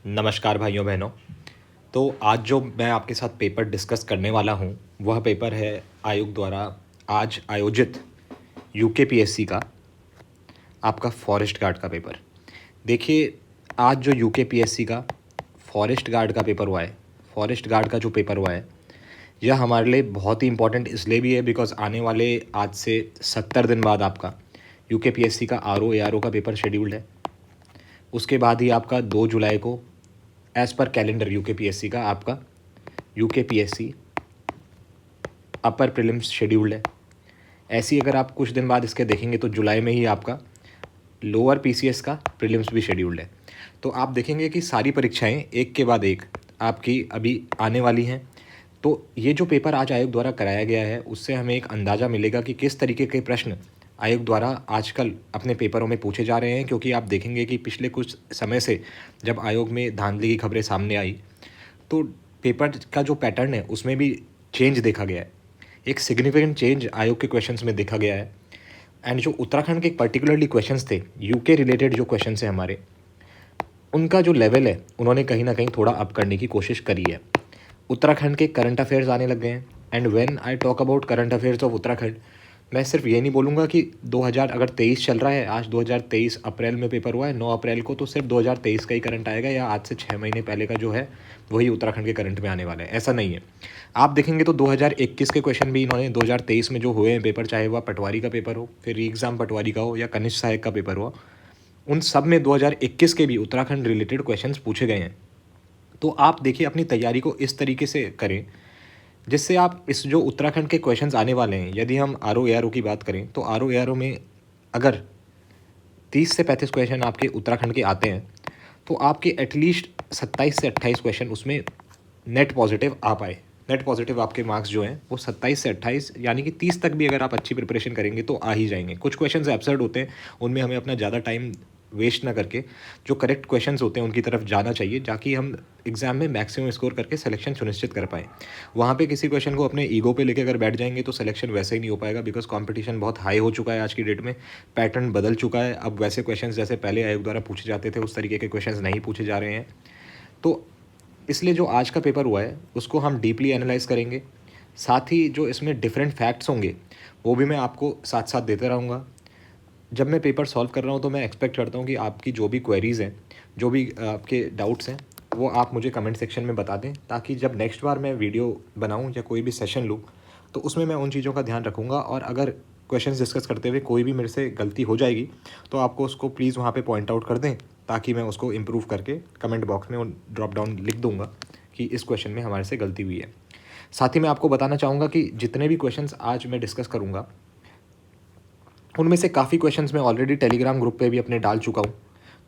नमस्कार भाइयों बहनों। तो आज जो मैं आपके साथ पेपर डिस्कस करने वाला हूँ वह पेपर है आयोग द्वारा आज आयोजित यूकेपीएससी का आपका फॉरेस्ट गार्ड का पेपर। देखिए, आज जो यूकेपीएससी का फॉरेस्ट गार्ड का पेपर हुआ है, फॉरेस्ट गार्ड का जो पेपर हुआ है, यह हमारे लिए बहुत ही इंपॉर्टेंट इसलिए भी है बिकॉज़ आने वाले आज से 70 दिन बाद आपका यूकेपीएससी का आरओ एआरओ का पेपर शेड्यूल्ड है। उसके बाद ही आपका 2 जुलाई को एज़ पर कैलेंडर यूकेपीएससी का आपका यूकेपीएससी अपर प्रीलिम्स शेड्यूल्ड है। ऐसी अगर आप कुछ दिन बाद इसके देखेंगे तो जुलाई में ही आपका लोअर पीसीएस का प्रीलिम्स भी शेड्यूल्ड है। तो आप देखेंगे कि सारी परीक्षाएं एक के बाद एक आपकी अभी आने वाली हैं। तो ये जो पेपर आज आयोग द्वारा कराया गया है उससे हमें एक अंदाज़ा मिलेगा कि किस तरीके के प्रश्न आयोग द्वारा आजकल अपने पेपरों में पूछे जा रहे हैं, क्योंकि आप देखेंगे कि पिछले कुछ समय से जब आयोग में धांधली की खबरें सामने आई तो पेपर का जो पैटर्न है उसमें भी चेंज देखा गया है। एक सिग्निफिकेंट चेंज आयोग के क्वेश्चंस में देखा गया है। एंड जो उत्तराखंड के पर्टिकुलरली क्वेश्चंस थे, यूके रिलेटेड जो क्वेश्चंस हैं हमारे, उनका जो लेवल है उन्होंने कहीं ना कहीं थोड़ा अप करने की कोशिश करी है। उत्तराखंड के करंट अफेयर्स आने लग गए हैं। And when I talk about current affairs of Uttarakhand, मैं सिर्फ ये नहीं बोलूँगा कि 2000 अगर 23 चल रहा है, आज 2023 अप्रैल में पेपर हुआ है 9 अप्रैल को, तो सिर्फ 2023 का ही करंट आएगा या आज से 6 महीने पहले का जो है वही उत्तराखंड के करंट में आने वाला है। ऐसा नहीं है। आप देखेंगे तो 2021 के क्वेश्चन भी इन्होंने 2023 में जो हुए हैं पेपर, चाहे वह पटवारी का पेपर हो, फिर री एग्ज़ाम पटवारी का हो या कनिष्ठ सहायक का पेपर हो, उन सब में 2021 के भी उत्तराखंड रिलेटेड क्वेश्चंस पूछे गए हैं। तो आप देखिए अपनी तैयारी को इस तरीके से करें जिससे आप इस जो उत्तराखंड के क्वेश्चंस आने वाले हैं, यदि हम आरओ एआरओ की बात करें तो आरओ एआरओ में अगर 30 से 35 क्वेश्चन आपके उत्तराखंड के आते हैं तो आपके एटलीस्ट 27 से 28 क्वेश्चन उसमें नेट पॉजिटिव आ पाए। नेट पॉजिटिव आपके मार्क्स जो हैं वो 27 से 28 यानी कि 30 तक भी अगर आप अच्छी प्रिपरेशन करेंगे तो आ ही जाएंगे। कुछ क्वेश्चंस एब्सर्ड होते हैं, उनमें हमें अपना ज़्यादा टाइम वेस्ट ना करके जो करेक्ट क्वेश्चंस होते हैं उनकी तरफ जाना चाहिए, ताकि हम एग्जाम में मैक्सिमम स्कोर करके सिलेक्शन सुनिश्चित कर पाएँ। वहाँ पे किसी क्वेश्चन को अपने ईगो पे लेके अगर बैठ जाएंगे तो सिलेक्शन वैसे ही नहीं हो पाएगा, बिकॉज कंपटीशन बहुत हाई हो चुका है आज की डेट में। पैटर्न बदल चुका है। अब वैसे क्वेश्चन जैसे पहले आयोग द्वारा पूछे जाते थे उस तरीके के क्वेश्चन नहीं पूछे जा रहे हैं। तो इसलिए जो आज का पेपर हुआ है उसको हम डीपली एनालाइज करेंगे। साथ ही जो इसमें डिफरेंट फैक्ट्स होंगे वो भी मैं आपको साथ साथ देते रहूँगा। जब मैं पेपर सॉल्व कर रहा हूँ तो मैं एक्सपेक्ट करता हूँ कि आपकी जो भी क्वेरीज़ हैं, जो भी आपके डाउट्स हैं, वो आप मुझे कमेंट सेक्शन में बता दें, ताकि जब नेक्स्ट बार मैं वीडियो बनाऊँ या कोई भी सेशन लूँ तो उसमें मैं उन चीज़ों का ध्यान रखूँगा। और अगर क्वेश्चंस डिस्कस करते हुए कोई भी मेरे से गलती हो जाएगी तो आपको उसको प्लीज़ वहाँ पे पॉइंट आउट कर दें, ताकि मैं उसको इम्प्रूव करके कमेंट बॉक्स में ड्रॉप डाउन लिख दूँगा कि इस क्वेश्चन में हमारे से गलती हुई है। साथ ही मैं आपको बताना चाहूँगा कि जितने भी क्वेश्चंस आज मैं डिस्कस करूँगा उनमें से काफ़ी क्वेश्चंस मैं ऑलरेडी टेलीग्राम ग्रुप पे भी अपने डाल चुका हूँ।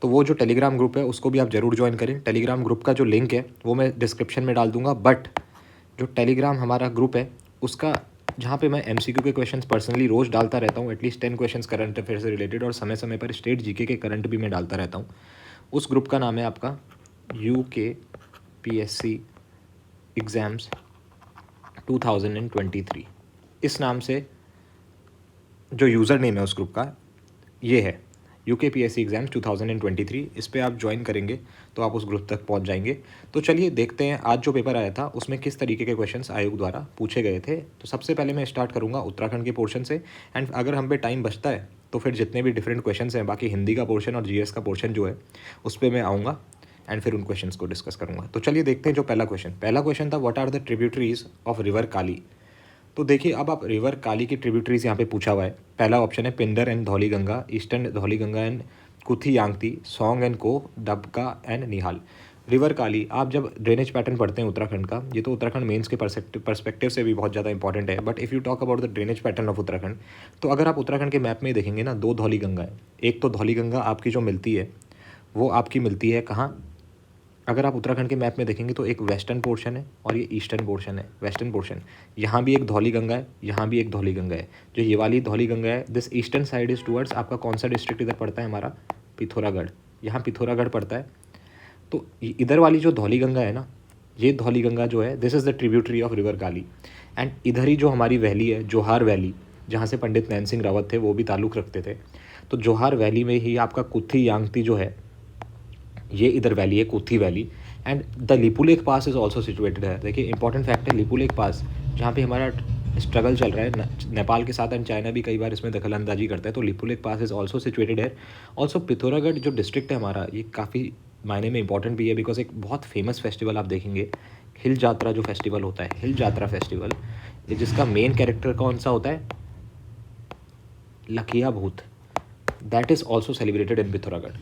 तो वो जो टेलीग्राम ग्रुप है उसको भी आप ज़रूर ज्वाइन करें। टेलीग्राम ग्रुप का जो लिंक है वो मैं डिस्क्रिप्शन में डाल दूँगा। बट जो टेलीग्राम हमारा ग्रुप है उसका, जहाँ पे मैं एमसीक्यू के क्वेश्चंस पर्सनली रोज़ डालता रहता हूँ, एटलीस्ट 10 क्वेश्चंस करंट अफेयर से रिलेटेड, और समय समय पर स्टेट जीके के करंट भी मैं डालता रहता हूँ। उस ग्रुप का नाम है आपका यूकेपीएससी एग्ज़ाम्स 2023। इस नाम से जो यूज़र नेम है उस ग्रुप का ये है, यूकेपीएससी एग्ज़ाम्स 2023। इस पर आप ज्वाइन करेंगे तो आप उस ग्रुप तक पहुंच जाएंगे। तो चलिए देखते हैं आज जो पेपर आया था उसमें किस तरीके के क्वेश्चंस आयोग द्वारा पूछे गए थे। तो सबसे पहले मैं स्टार्ट करूंगा उत्तराखंड के पोर्शन से। एंड अगर हम पे टाइम बचता है तो फिर जितने भी डिफरेंट क्वेश्चंस हैं, बाकी हिंदी का पोर्शन और जीएस का पोर्शन जो है उस पर मैं आऊँगा एंड फिर उन क्वेश्चंस को डिस्कस करूँगा। तो चलिए देखते हैं जो पहला क्वेश्चन था, what are the tributaries of river Kali. तो देखिए, अब आप रिवर काली की ट्रिब्यूटरीज यहाँ पे पूछा हुआ है। पहला ऑप्शन है Pindar and Dhauli Ganga, Eastern Dhauli Ganga and Kuthi Yankti, Song and Ko, Dabka and Nihal. River काली, आप जब ड्रेनेज पैटर्न पढ़ते हैं उत्तराखंड का, ये तो उत्तराखंड मेंस के पर्सपेक्टिव से भी बहुत ज़्यादा इंपॉर्टेंट है, but if you talk about the drainage pattern of Uttarakhand, तो अगर आप उत्तराखंड के मैप में देखेंगे ना, 2 धौली गंगा है। एक तो धौली गंगा आपकी जो मिलती है वो आपकी मिलती है कहाँ, अगर आप उत्तराखंड के मैप में देखेंगे तो एक वेस्टर्न पोर्शन है और ये ईस्टर्न पोर्शन है। वेस्टर्न पोर्शन, यहाँ भी एक धौली गंगा है, यहाँ भी एक धौली गंगा है। जो ये वाली धौली गंगा है, this eastern side is towards, आपका कौन सा डिस्ट्रिक्ट इधर पड़ता है हमारा, पिथौरागढ़। यहाँ पिथौरागढ़ पड़ता है। तो इधर वाली जो धौली गंगा है ना, ये धौली गंगा जो है, this is the tributary of river Kali. And इधर ही जो हमारी वैली है, जोहार वैली, जहाँ से पंडित नैन सिंह रावत थे वो भी ताल्लुक़ रखते थे, तो जोहार वैली में ही आपका कुथी यांगती जो है ये इधर वैली है Kuthi valley, and the Lipulekh pass is also situated है। देखिए इंपॉर्टेंट फैक्ट है लिपुलेख पास, जहाँ पे हमारा स्ट्रगल चल रहा है नेपाल के साथ, एंड चाइना भी कई बार इसमें दखल अंदाजी करता है, तो Lipulekh pass is also situated है। ऑल्सो पिथौरागढ़ जो डिस्ट्रिक्ट है हमारा, ये काफ़ी मायने में इंपॉर्टेंट भी है, बिकॉज एक बहुत फेमस फेस्टिवल आप देखेंगे, हिल जात्रा जो फेस्टिवल होता है, हिल जात्रा फेस्टिवल, जिसका मेन कैरेक्टर कौन सा होता है, लखिया भूत, that is also celebrated in Pithoragarh.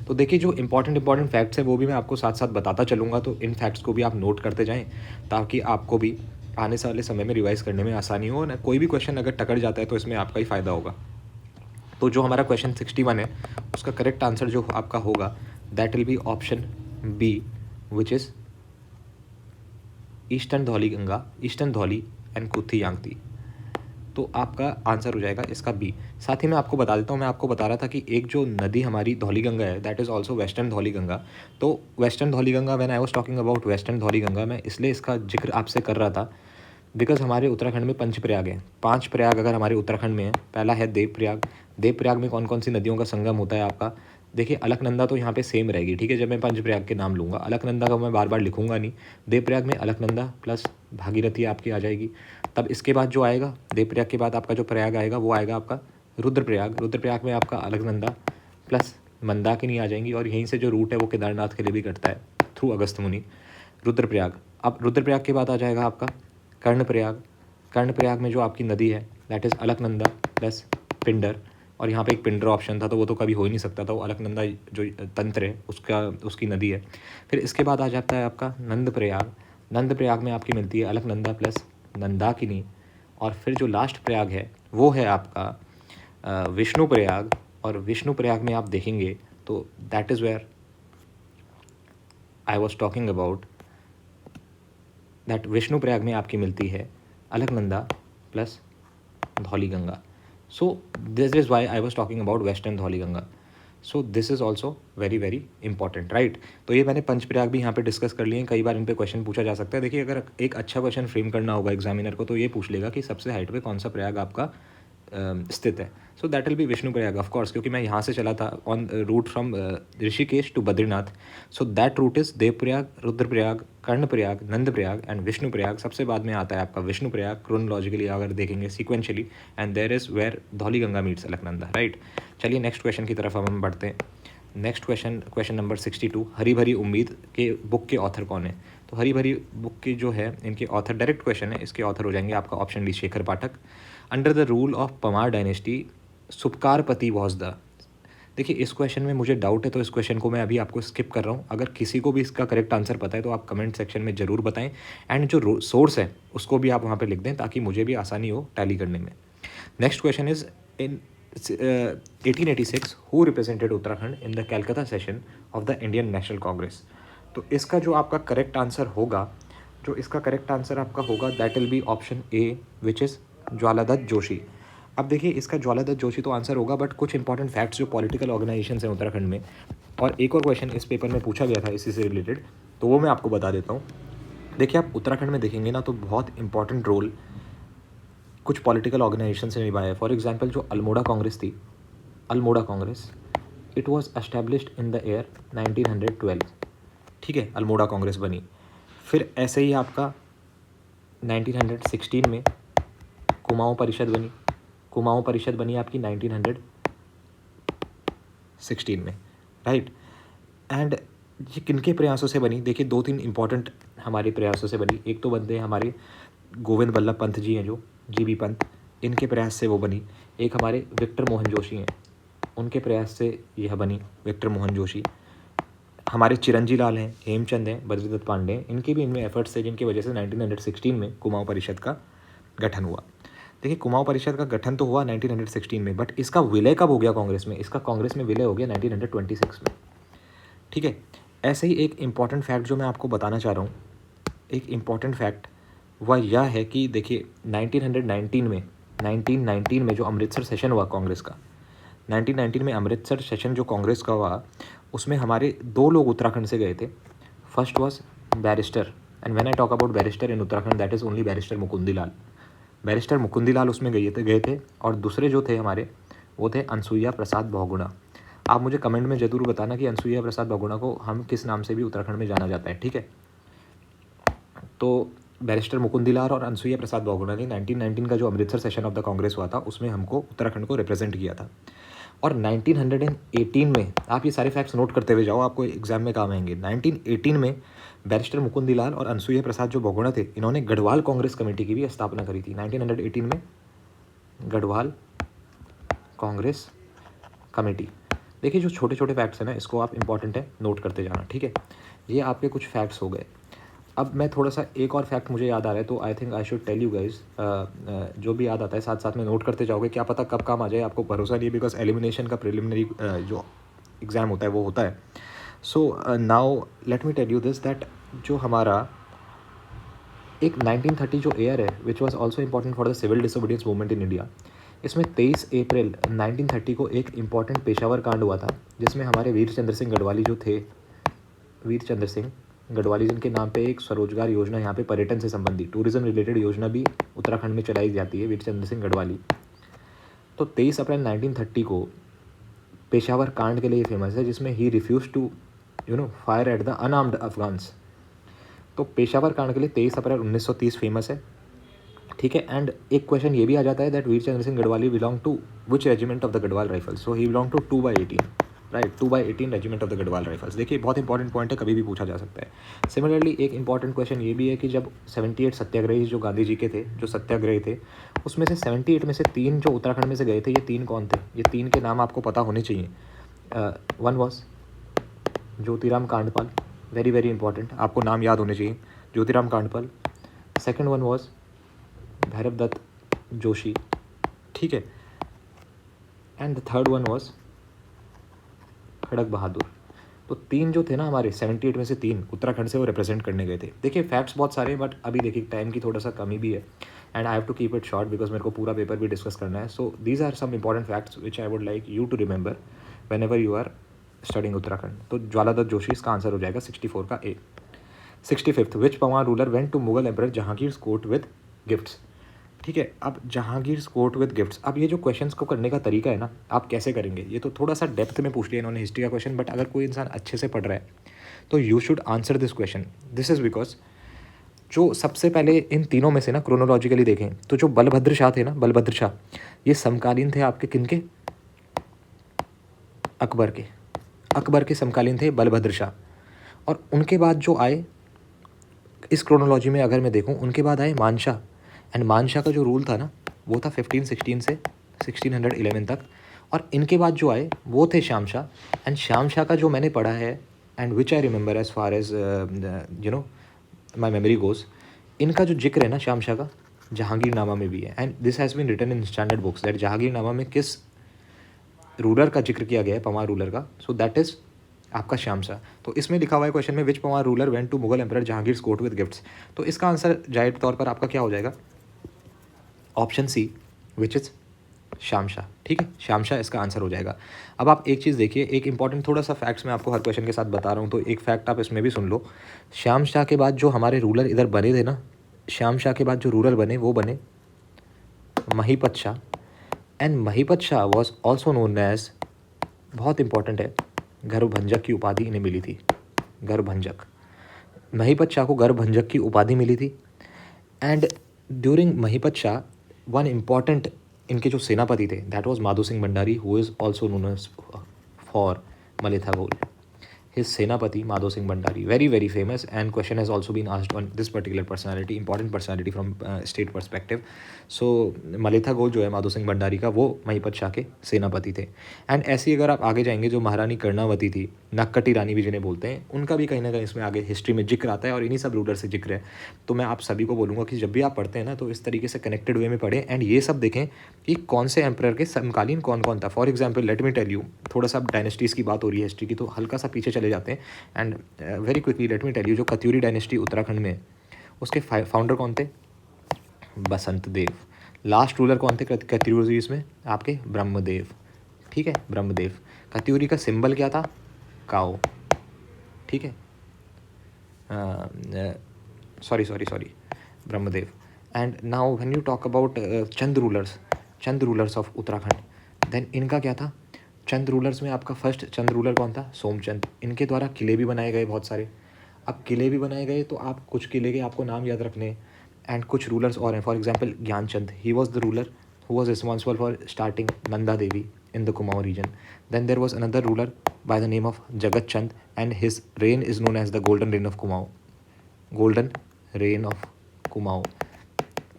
तो देखिए जो इंपॉर्टेंट फैक्ट्स हैं वो भी मैं आपको साथ साथ बताता चलूँगा, तो इन फैक्ट्स को भी आप नोट करते जाएं, ताकि आपको भी आने वाले समय में रिवाइज़ करने में आसानी हो, ना कोई भी क्वेश्चन अगर टकड़ जाता है तो इसमें आपका ही फ़ायदा होगा। तो जो हमारा क्वेश्चन 61 है, उसका करेक्ट आंसर जो आपका होगा that will be option B, which is Eastern Dhauli Ganga, Eastern Dhauli and Kuthi Yankti. तो आपका आंसर हो जाएगा इसका बी। साथ ही मैं आपको बता देता हूँ, मैं आपको बता रहा था कि एक जो नदी हमारी धौली गंगा है, that is also Western Dhauli Ganga. तो Western Dhauli Ganga, when I was talking about western Dhauli Ganga, मैं इसलिए इसका जिक्र आपसे कर रहा था बिकॉज हमारे उत्तराखंड में 5 प्रयाग हैं। 5 प्रयाग अगर हमारे उत्तराखंड में है, पहला है देव प्रयाग। देव प्रयाग में कौन कौन सी नदियों का संगम होता है आपका, देखिए अलकनंदा तो यहाँ पे सेम रहेगी, ठीक है। जब मैं 5 प्रयाग के नाम लूँगा, अलकनंदा का मैं बार बार लिखूंगा नहीं, देव प्रयाग में अलकनंदा प्लस भागीरथी आपकी आ जाएगी। तब इसके बाद जो आएगा, देव प्रयाग के बाद आपका जो प्रयाग आएगा वो आएगा आपका रुद्रप्रयाग। रुद्रप्रयाग में आपका अलकनंदा प्लस मंदाकिनी आ जाएंगी, और यहीं से जो रूट है वो केदारनाथ के लिए भी कटता है थ्रू अगस्त मुनि, रुद्रप्रयाग। अब रुद्रप्रयाग के बाद आ जाएगा आपका कर्णप्रयाग। कर्णप्रयाग में जो आपकी नदी है that is Alaknanda plus Pindar, और यहाँ पे एक पिंडर ऑप्शन था तो वो तो कभी हो ही नहीं सकता था, वो अलकनंदा जो तंत्र है उसकी नदी है। फिर इसके बाद आ जाता है आपका नंदप्रयाग। नंदप्रयाग में आपकी मिलती है अलकनंदा प्लस नंदाकिनी, और फिर जो लास्ट प्रयाग है वो है आपका विष्णु प्रयाग। और विष्णु प्रयाग में आप देखेंगे तो that is where I was talking about, that Vishnu Prayag में आपकी मिलती है Alaknanda plus Dhauli Ganga. So this is why I was talking about western Dhauli Ganga. So this is also very very important, right. तो ये मैंने पंचप्रयाग भी यहाँ पे डिस्कस कर लिए हैं, कई बार इन पे क्वेश्चन पूछा जा सकता है। देखिए अगर एक अच्छा क्वेश्चन फ्रेम करना होगा एग्जामिनर को, तो ये पूछ लेगा कि सबसे हाइट पे कौन सा प्रयाग आपका स्थित है। So that will be Vishnu Prayag of course, क्योंकि मैं यहाँ से चला था on route from Rishikesh to Badrinath. So that route is Devprayag, Rudraprayag, Karnaprayag, Nandprayag and Vishnu Prayag. सबसे बाद में आता है आपका विष्णु प्रयाग, क्रोनोलॉजिकली अगर देखेंगे sequentially, and there is where Dhauli Ganga meets Alaknanda, right. चलिए नेक्स्ट क्वेश्चन की तरफ हम बढ़ते हैं। नेक्स्ट क्वेश्चन नंबर 62, हरी भरी उम्मीद के बुक के ऑथर कौन है। तो हरी भरी बुक की जो है इनके ऑथर, डायरेक्ट क्वेश्चन है, इसके ऑथर हो जाएंगे आपका option D Shekhar Pathak. Under the rule of Parmar dynasty सुपकारपति वॉज द। देखिए इस क्वेश्चन में मुझे डाउट है, तो इस क्वेश्चन को मैं अभी आपको स्किप कर रहा हूँ। अगर किसी को भी इसका करेक्ट आंसर पता है तो आप कमेंट सेक्शन में ज़रूर बताएं, एंड जो सोर्स है उसको भी आप वहाँ पे लिख दें, ताकि मुझे भी आसानी हो टैली करने में। Next question is in 1886 who represented Uttarakhand in the कैलकाता session of the Indian national Congress. तो इसका जो आपका करेक्ट आंसर होगा, जो इसका करेक्ट आंसर आपका होगा that will be option A, which is Jwaladatt Joshi. अब देखिए इसका ज्वालादत्त जोशी तो आंसर होगा, बट कुछ इंपॉर्टेंट फैक्ट्स जो पॉलिटिकल ऑर्गेनाइजेशन हैं उत्तराखंड में, और एक और क्वेश्चन इस पेपर में पूछा गया था इसी से रिलेटेड, तो वो मैं आपको बता देता हूँ। देखिए आप उत्तराखंड में देखेंगे ना तो बहुत इंपॉर्टेंट रोल कुछ पॉलिटिकल ऑर्गेनाइजेशन से निभाया है। फॉर एग्जांपल जो अल्मोड़ा कांग्रेस थी, Almora Congress, it was established in the year 1912, ठीक है, अल्मोड़ा कांग्रेस बनी। फिर ऐसे ही आपका 1916 में कुमाऊं परिषद बनी। कुमाऊं परिषद बनी आपकी 1916 में, राइट। एंड ये किनके प्रयासों से बनी, देखिए 2-3 इंपॉर्टेंट हमारे प्रयासों से बनी। एक तो बनते हैं हमारे गोविंद बल्लभ पंत जी हैं, जो जीबी पंत, इनके प्रयास से वो बनी। एक हमारे विक्टर मोहन जोशी हैं, उनके प्रयास से यह बनी, विक्टर मोहन जोशी। हमारे चिरंजी लाल हैं, हेमचंद हैं, बद्रीदत्त पांडे हैं, इनके भी इनमें एफर्ट्स थे, जिनकी वजह से 1916 में कुमाऊं परिषद का गठन हुआ। देखिए कुमाऊं परिषद का गठन तो हुआ 1916 में, बट इसका विलय कब हो गया कांग्रेस में, इसका कांग्रेस में विलय हो गया 1926 में, ठीक है। ऐसे ही एक इम्पॉर्टेंट फैक्ट जो मैं आपको बताना चाह रहा हूँ, एक इम्पॉर्टेंट फैक्ट वह यह है कि देखिए 1919 में जो अमृतसर सेशन हुआ कांग्रेस का, 1919 में अमृतसर सेशन जो कांग्रेस का हुआ, उसमें हमारे 2 लोग उत्तराखंड से गए थे। First was barrister, and when I talk about barrister in Uttarakhand that is only barrister Mukundi Lal. Barrister Mukundi Lal उसमें गए थे, और दूसरे जो थे हमारे वो थे अनसुईया प्रसाद बहुगुणा। आप मुझे कमेंट में ज़रूर बताना कि अनसुईया प्रसाद बहुगुणा को हम किस नाम से भी उत्तराखंड में जाना जाता है, ठीक है। तो बैरिस्टर मुकुंदीलाल और अनसुईया प्रसाद बहुगुणा ने 1919 का जो Amritsar session of the Congress हुआ था उसमें हमको उत्तराखंड को रिप्रेजेंट किया था। और 1918 में, आप ये सारे फैक्ट्स नोट करते हुए जाओ, आपको एग्जाम में काम आएंगे। 1918 में बैरिस्टर मुकुंदीलाल और अनसुईया प्रसाद जो बहुगुणा थे, इन्होंने गढ़वाल कांग्रेस कमेटी की भी स्थापना करी थी। 1918 में गढ़वाल कांग्रेस कमेटी। देखिए, जो छोटे छोटे फैक्ट्स हैं ना, इसको आप इंपॉर्टेंट है नोट करते जाना, ठीक है। ये आपके कुछ फैक्ट्स हो गए। अब मैं थोड़ा सा एक और फैक्ट मुझे याद आ रहा है, तो I think I should tell you guys. जो भी याद आता है साथ साथ में नोट करते जाओगे, क्या पता कब काम आ जाए, आपको भरोसा नहीं है, बिकॉज एलिमिनेशन का प्रिलिमिनरी जो एग्ज़ाम होता है वो होता है। So now let me tell you this that जो हमारा एक 1930 जो ईयर है which was also important for the civil disobedience movement in India, इसमें 23 अप्रैल 1930 को एक इम्पॉर्टेंट पेशावर कांड हुआ था, जिसमें हमारे वीर चंद्र सिंह गढ़वाली जो थे, वीर चंद्र सिंह गढ़वाली, जिनके नाम पे एक स्वरोजगार योजना यहाँ पे पर्यटन से संबंधित टूरिज्म रिलेटेड योजना भी उत्तराखंड में चलाई जाती है, वीर चंद्र सिंह गढ़वाली। तो 23 अप्रैल 1930 को पेशावर कांड के लिए फेमस है, जिसमें he refuse to fire at the unarmed Afghans. तो पेशावर कांड के लिए 23 अप्रैल 1930 फेमस है, ठीक है। एंड एक क्वेश्चन ये भी आ जाता है that Veer Chandra Singh Garhwali belong to which regiment of the Garhwal Rifles. So he belong to 2/18, right, 2/18 regiment of the Garhwal Rifles. देखिए, बहुत इंपॉर्टेंट पॉइंट है, कभी भी पूछा जा सकता है। सिमिलरली एक इंपॉर्टेंट क्वेश्चन ये भी है कि जब 78 सत्याग्रही जो गांधी जी के थे, जो सत्याग्रही थे, उसमें से 78 में से 3 जो उत्तराखंड में से गए थे, ये 3 कौन थे? ये 3 के नाम आपको पता होने चाहिए। One was Jyotiram Kandpal, very very important, आपको नाम याद होने चाहिए, Jyotiram Kandpal. Second one was Bhairav Datt Joshi, ठीक है। And the third one was Khadak Bahadur. तो 3 जो थे ना हमारे 78 में से 3 उत्तराखंड से वो रिप्रेजेंट करने गए थे। देखिए, फैक्ट्स बहुत सारे हैं, बट अभी देखिए टाइम की थोड़ा सा कमी भी है, and I have to keep it short because मेरे को पूरा पेपर भी डिस्कस करना है। So these are some important facts which I would like you to remember whenever you are studying Uttarakhand. तो ज्वाला दत्त जोशी इसका आंसर हो जाएगा 64 का A. 65th, which Pawar ruler went to Mughal emperor Jahangir court with gifts, ठीक है। अब जहांगीर कोर्ट विद गिफ्ट्स, अब ये जो क्वेश्चंस को करने का तरीका है ना, आप कैसे करेंगे, ये तो थोड़ा सा डेप्थ में पूछ लिया इन्होंने हिस्ट्री का क्वेश्चन, बट अगर कोई इंसान अच्छे से पढ़ रहा है तो you should answer this question. This is because जो सबसे पहले इन तीनों में से ना क्रोनोलॉजिकली देखें तो जो बलभद्र शाह थे ना, बलभद्र शाह, ये समकालीन थे आपके किनके? अकबर के समकालीन थे बलभद्र शाह। और उनके बाद जो आए इस क्रोनोलॉजी में अगर मैं देखूं, उनके बाद आए मानशाह। एंड मानशाह का जो रूल था ना, वो था 1516 से 1611 तक। और इनके बाद जो आए वो थे श्याम शाह। एंड श्याम शाह का जो मैंने पढ़ा है and which I remember as far as my memory goes, इनका जो जिक्र है ना श्याम शाह का, जहांगीर नामा में भी है। And this has been written in standard books that Jahangir नामा में किस रूलर का जिक्र किया गया है, पवार रूलर का, सो दैट इज़ आपका श्याम शाह। तो इसमें लिखा हुआ है क्वेश्चन में, which Pawar ruler went to Mughal emperor Jahangir court with gifts. तो इसका आंसर जाहिर तौर पर आपका क्या हो जाएगा? Option C, which is Shyam Shah, ठीक है। श्याम शाह इसका आंसर हो जाएगा। अब आप एक चीज़ देखिए, एक इंपॉर्टेंट थोड़ा सा फैक्ट्स मैं आपको हर क्वेश्चन के साथ बता रहा हूँ, तो एक फैक्ट आप इसमें भी सुन लो। श्याम शाह के बाद जो हमारे रूलर इधर बने थे ना, श्याम शाह के बाद जो रूलर बने वो बने Mahipat Shah. And Mahipat Shah was also known as, बहुत इंपॉर्टेंट है, गर्भभंजक की उपाधि इन्हें मिली थी, गर्भभंजक। महीपत शाह को गर्भभंजक की उपाधि मिली थी। And during Mahipat Shah one important इनके जो सेनापति थे that was Madho Singh Bhandari, who is also known as for Maletha गोल। हिज सेनापति Madho Singh Bhandari, very very famous, and question has also been asked on this particular personality, important personality from state perspective. So Maletha गोल जो है माधो सिंह भंडारी का, वो महीपत शाह के सेनापति थे। एंड ऐसी अगर आप आगे जाएंगे, जो महारानी कर्णावती थी, नक्कटी रानी भी जिन्हें बोलते हैं, उनका भी कहीं ना कहीं इसमें आगे हिस्ट्री में जिक्र आता है, और इन्हीं सब रूलर से जिक्र है। तो मैं आप सभी को बोलूँगा कि जब भी आप पढ़ते हैं ना, तो इस तरीके से कनेक्टेड वे में पढ़ें, एंड ये सब देखें कि कौन से एम्परर के समकालीन कौन कौन था। For example let me tell you, थोड़ा सा डायनेस्टीज़ की बात हो रही है हिस्ट्री की, तो हल्का सा पीछे चले जाते हैं। And very quickly let me tell you, जो कत्यूरी डायनेस्टी उत्तराखंड में, उसके फाउंडर कौन थे? बसंत देव। लास्ट रूलर कौन थे कत्यूरी में? आपके ब्रह्मदेव, ठीक है, ब्रह्मदेव। कत्यूरी का सिंबल क्या था? काओ, ठीक है, sorry Brahmadev. And now when you talk about Chand rulers of Uttarakhand, then इनका क्या था? चंद रूलर्स में आपका फर्स्ट चंद रूलर कौन था? सोमचंद। इनके द्वारा किले भी बनाए गए बहुत सारे। अब किले भी बनाए गए तो आप कुछ किले के आपको नाम याद रखने हैं, एंड कुछ रूलर्स और हैं। For example Gyanchand, he was the ruler who was responsible for starting Nanda Devi in the Kumaon region. Then there was another ruler by the name of Jagat Chand, and his reign is known as the Golden Reign of Kumaon. Golden Reign of Kumaon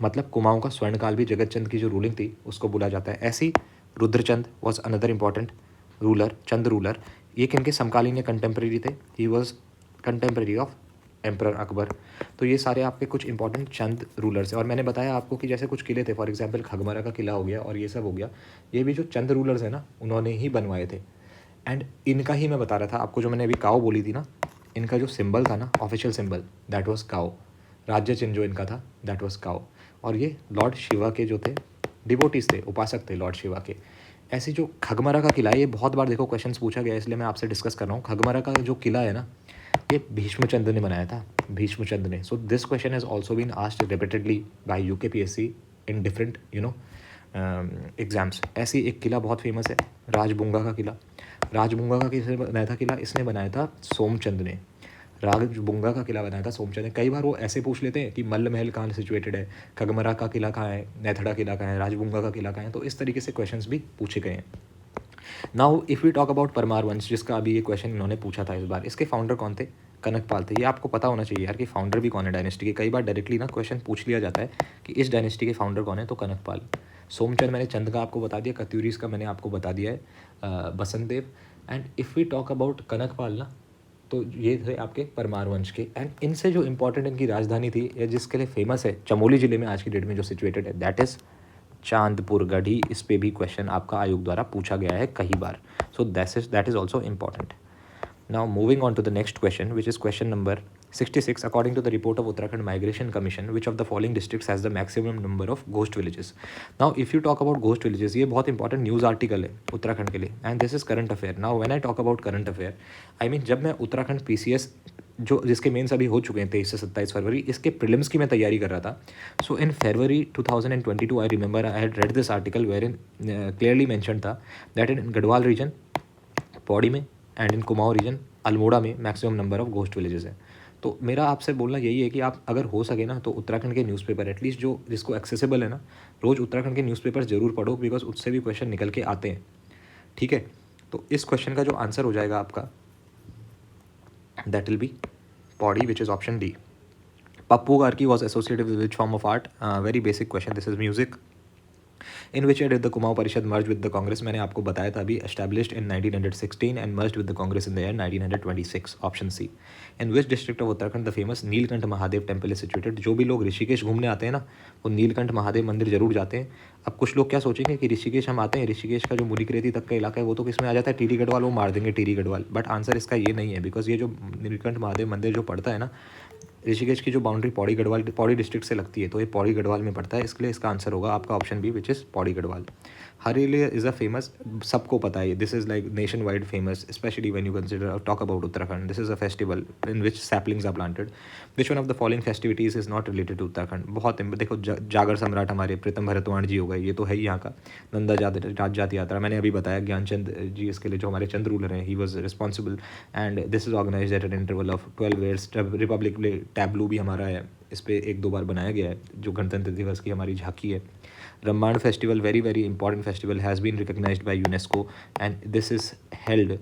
मतलब कुमाऊं का स्वर्णकाल भी जगत चंद की जो ruling थी उसको बोला जाता है। ऐसे ही Rudrachand was another important ruler, Chand ruler. ये किनके समकालीन या कंटेम्प्रेरी थे? He was contemporary of emperor Akbar. तो ये सारे आपके कुछ इंपॉर्टेंट चंद रूलर्स हैं। और मैंने बताया आपको कि जैसे कुछ किले थे, फॉर एग्जांपल खगमरा का किला हो गया और ये सब हो गया, ये भी जो चंद रूलर्स हैं ना उन्होंने ही बनवाए थे। एंड इनका ही मैं बता रहा था आपको, जो मैंने अभी काओ बोली थी ना, इनका जो सिंबल था ना, ऑफिशियल सिंबल, दैट वाज काओ। राज्य चिन्ह जो इनका था दैट वाज काओ। और ये लॉर्ड शिवा के जो थे डिवोटीज थे, उपासक थे लॉर्ड शिवा के। ऐसे जो खगमरा का किला है, ये बहुत बार देखो क्वेश्चंस पूछा गया है, इसलिए मैं आपसे डिस्कस कर रहा हूँ। खगमरा का जो किला है ना, ये भीष्मचंद ने बनाया था, भीष्मचंद ने। So this question has also been asked repeatedly by UKPSC in different exams. ऐसे एक किला बहुत फेमस है, राजबुंगा का किला। राजबुंगा का किसने बनाया था किला? इसने बनाया था सोमचंद ने। राजबुंगा का किला बनाया था सोमचंद ने। कई बार वो ऐसे पूछ लेते हैं कि मल्ल महल कहाँ सिचुएटेड है, खगमरा का किला कहाँ है, नेथड़ा किला कहाँ है, राजबुंगा का किला कहाँ है। तो इस तरीके से क्वेश्चंस भी पूछे गए हैं। Now if we talk about Parmar वंश, जिसका अभी ये क्वेश्चन इन्होंने पूछा था इस बार, इसके फाउंडर कौन थे? कनकपाल थे। ये आपको पता होना चाहिए यार कि फाउंडर भी कौन है डायनेस्टी के। कई बार डायरेक्टली ना क्वेश्चन पूछ लिया जाता है कि इस डायनेस्टी के फाउंडर कौन है, तो कनकपाल। सोमचंद मैंने चंद का आपको बता दिया, कत्यूरीज का मैंने आपको बता दिया है Basant Dev. And if we talk about Kanakpal ना, तो ये थे आपके परमार वंश के। एंड इनसे जो इंपॉर्टेंट इनकी राजधानी थी या जिसके लिए फेमस है, चमोली जिले में आज की डेट में जो सिचुएटेड है, दैट इज़ चांदपुर गढ़ी। इस पे भी क्वेश्चन आपका आयोग द्वारा पूछा गया है कई बार। So that is also important. Now moving on to the next question, which is question number 66. According to the report of Uttarakhand Migration Commission, which of the following districts has the maximum number of ghost villages? Now if you talk about ghost villages, ये बहुत important news article है उत्तराखंड के लिए, and this is current affair. Now when I talk about current affair, I mean जब मैं Uttarakhand PCS जो जिसके mains अभी हो चुके हैं 23 से 27 फरवरी, इसके प्रीलिम्स की मैं तैयारी कर रहा था। So in February 2022 I remember I had read this article where in clearly mentioned था that in Garhwal region, Pauri में, and in Kumaon region, Almora में maximum number of ghost villages है। तो मेरा आपसे बोलना यही है कि आप अगर हो सके ना तो उत्तराखंड के न्यूज़पेपर एटलीस्ट जो जिसको एक्सेसिबल है ना, रोज़ उत्तराखंड के न्यूज़पेपर ज़रूर पढ़ो, बिकॉज उससे भी क्वेश्चन निकल के आते हैं। ठीक है, तो इस क्वेश्चन का जो आंसर हो जाएगा आपका, that will B Pauri, which is option D. Pappu Gargi was associated with which form of art? Very basic question, this is music. In which year did the Kumaon परिषद मर्ज विद द कांग्रेस? मैंने आपको बताया था अभी, established in 1916 and merge with the Congress in the year 1926, option C. In which district of Uttarakhand the famous Neelkanth Mahadev temple is situated? जो भी लोग ऋषिकेश घूमने आते हैं ना, वो नीलकंठ महादेव मंदिर जरूर जाते हैं। अब कुछ लोग क्या सोचेंगे कि ऋषिकेश हम आते हैं, ऋषिकेश का जो मुनिक्रेती तक का इलाका है वो तो किस में आ जाता है, टिहरी गढ़वाल, वो मार देंगे टिहरी गढ़वाल। बट आंसर इसका ये नहीं है, बिकॉज ये जो नीलकंठ महादेव मंदिर जो पड़ता है ना, ऋषिकेश की जो बाउंड्री पौड़ी गढ़वाल, पौड़ी डिस्ट्रिक्ट से लगती है, तो ये पौड़ी गढ़वाल में पड़ता है। इसके लिए इसका आंसर होगा आपका option B, which is Pauri Garhwal. Hareli is a famous, सबको पता है, this is like nationwide famous, especially when you consider talk about Uttarakhand. This is a festival in which saplings are planted. Which one of the following festivities is not related to Uttarakhand? बहुत देखो, जागर सम्राट हमारे प्रीतम भरतवाण जी हो गए, ये तो है ही यहाँ का। नंदा राज जाति यात्रा मैंने अभी बताया, ज्ञानचंद जी इसके लिए जो हमारे चंद रूलर हैं, he was responsible, and this is organise at an interval of 12 years. Republic day tableau भी हमारा है, इस पर 1-2 बार बनाया गया है, जो गणतंत्र दिवस की हमारी झांकी है। Ramman festival, very very important festival, has been recognised by UNESCO, and this is held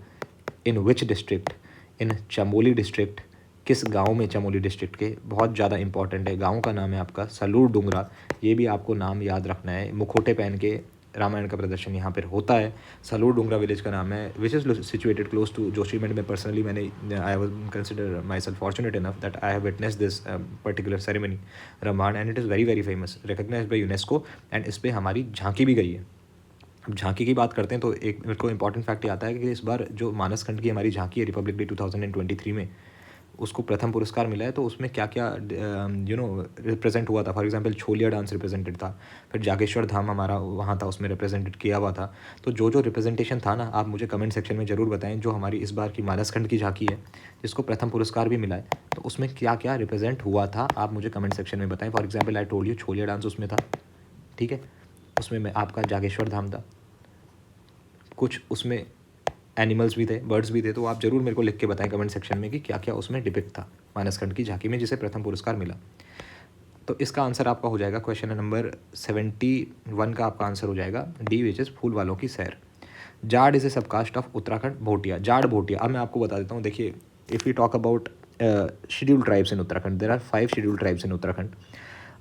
in which district? In Chamoli district. किस गांव में? चमोली डिस्ट्रिक्ट के। बहुत ज़्यादा इंपॉर्टेंट है, गांव का नाम है आपका सलूर डुंगरा। ये भी आपको नाम याद रखना है। मुखोटे पहन के रामायण का प्रदर्शन यहाँ पर होता है। सलूर डुंगरा विलेज का नाम है, which is situated close to Joshimath में। पर्सनली मैंने I was consider myself fortunate enough that I have witness this particular ceremony Ramayan, and it is very very famous, recognised by UNESCO, and इस पर हमारी झांकी भी गई है। अब झांकी की बात करते हैं तो एक मेरे को इंपॉर्टेंट फैक्ट ये आता है कि इस बार जो मानसखंड की हमारी झांकी है रिपब्लिक डे 2023 में, उसको प्रथम पुरस्कार मिला है। तो उसमें क्या क्या रिप्रेजेंट हुआ था? For example Chholiya dance represented था, फिर जागेश्वर धाम हमारा वहाँ था, उसमें रिप्रेजेंटेड किया हुआ था। तो जो जो रिप्रेजेंटेशन था ना, आप मुझे कमेंट सेक्शन में ज़रूर बताएं। जो हमारी इस बार की मानसखंड की झांकी है, जिसको प्रथम पुरस्कार भी मिला है, तो उसमें क्या क्या रिप्रेजेंट हुआ था, आप मुझे कमेंट सेक्शन में बताएं। For example I told you Chholiya dance उसमें था, ठीक है, उसमें मैं आपका जागेश्वर धाम था, कुछ उसमें एनिमल्स भी थे, बर्ड्स भी थे, तो आप ज़रूर मेरे को लिख के बताएं कमेंट सेक्शन में कि क्या क्या उसमें डिपिक्ट था मानसखंड की झांकी में, जिसे प्रथम पुरस्कार मिला। तो इसका आंसर आपका हो जाएगा क्वेश्चन नंबर 71 का आपका आंसर हो जाएगा डी, विच इज़ फूल वालों की सैर। Jat is a subcaste of Uttarakhand Bhotia, Jat Bhotia. अब मैं आपको बता देता हूँ, देखिए if you talk about scheduled tribes in Uttarakhand, there are 5 scheduled tribes in Uttarakhand.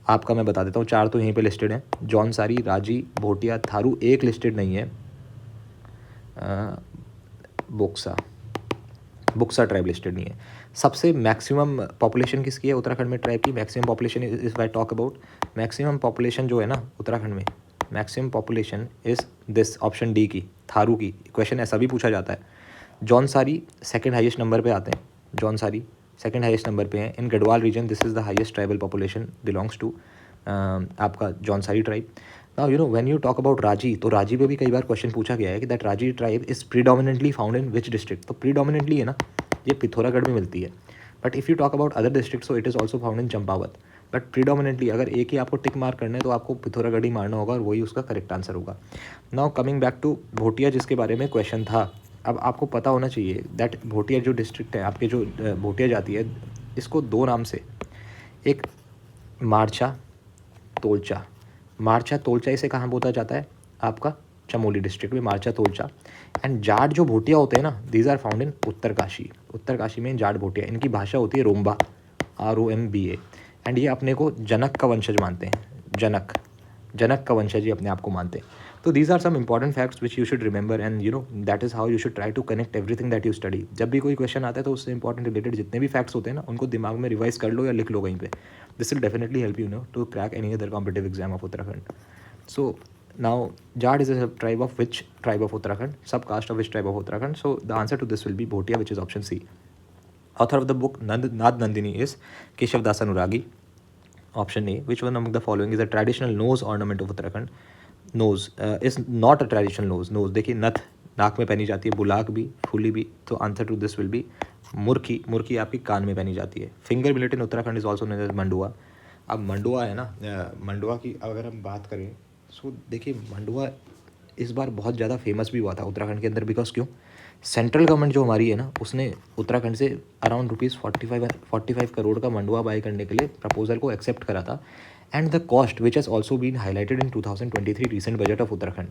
आपका मैं बता देता हूँ, 4 तो यहीं पे लिस्टेड हैं, जौनसारी, राजी, भोटिया, थारू। एक लिस्टेड नहीं है, बुक्सा, बुक्सा ट्राइब लिस्टेड नहीं है। सबसे मैक्सिमम पॉपुलेशन किसकी है उत्तराखंड में? ट्राइब की maximum population if I talk about maximum population जो है ना उत्तराखंड में, maximum population is this option D की, थारू की। क्वेश्चन ऐसा भी पूछा जाता है। जौनसारी सेकंड हाईएस्ट नंबर पे आते हैं, जौनसारी सेकंड हाईएस्ट नंबर पे हैं। In Garhwal region this is the highest tribal population belongs to आपका Jaunsari tribe. Now you know when you talk about Raji, तो राजी पे भी कई बार क्वेश्चन पूछा गया है कि दैट राजी tribe is predominantly found in which district. तो प्रीडोमिनेंटली है ना, ये पिथौरागढ़ में मिलती है, but if you talk about other district so it is also found in Champawat. But predominantly अगर एक ही आपको टिक मार्क करना है तो आपको पिथौरागढ़ ही मारना होगा और वही उसका करेक्ट आंसर होगा। Now coming back to Bhotia, जिसके बारे में क्वेश्चन था। अब आपको पता होना चाहिए दैट भोटिया जो डिस्ट्रिक्ट है आपके, जो भोटिया जाती है, इसको 2 नाम से, एक मारछा, तोलचा। मारछा तोलचा इसे कहाँ बोला जाता है? आपका चमोली डिस्ट्रिक्ट में मारछा तोलचा। एंड जाट जो भोटिया होते हैं ना, these are found in Uttarkashi. Uttarkashi में जाट भोटिया, इनकी भाषा होती है रोम्बा, ROMBA। एंड ये अपने को जनक का वंशज मानते हैं, जनक का वंशज ही अपने आप को मानते हैं। तो these are some important facts which you should remember, and you know that is how you should try to connect everything that you study. जब भी कोई क्वेश्चन आता है तो उससे इंपॉर्टेंट रिलेटेड जितने भी फैक्ट्स होते हैं ना, उनको दिमाग में रिवाइज कर लो या लिख लो कहीं पे। This will definitely help you know to crack any other competitive exam of Uttarakhand. So now Jat is a tribe of which tribe of Uttarakhand? Subcaste of which tribe of Uttarakhand? So the answer to this will be Bhotia, which is option C. Author of the book Naad Nandini is Keshav Das Anuragi. Option A. Which one among the following is a traditional nose ornament of Uttarakhand? Nose is not a traditional nose. Nose देखिए नथ नाक में पहनी जाती है, बुलाक भी, फूली भी। तो answer to this will be murkhi. मुर्खी आपकी कान में पहनी जाती है। Finger millet in Uttarakhand is also known as mandua. अब मंडुआ है ना, मंडुआ की अगर हम बात करें, सो देखिए मंडुआ इस बार बहुत ज़्यादा फेमस भी हुआ था उत्तराखंड के अंदर, बिकॉज क्यों? सेंट्रल गवर्नमेंट जो हमारी है ना, उसने उत्तराखंड से अराउंड ₹45 करोड़ का मंडुआ बाय करने के लिए प्रपोजल को एक्सेप्ट करा था। And the cost which has also been highlighted in 2023 recent budget of Uttarakhand,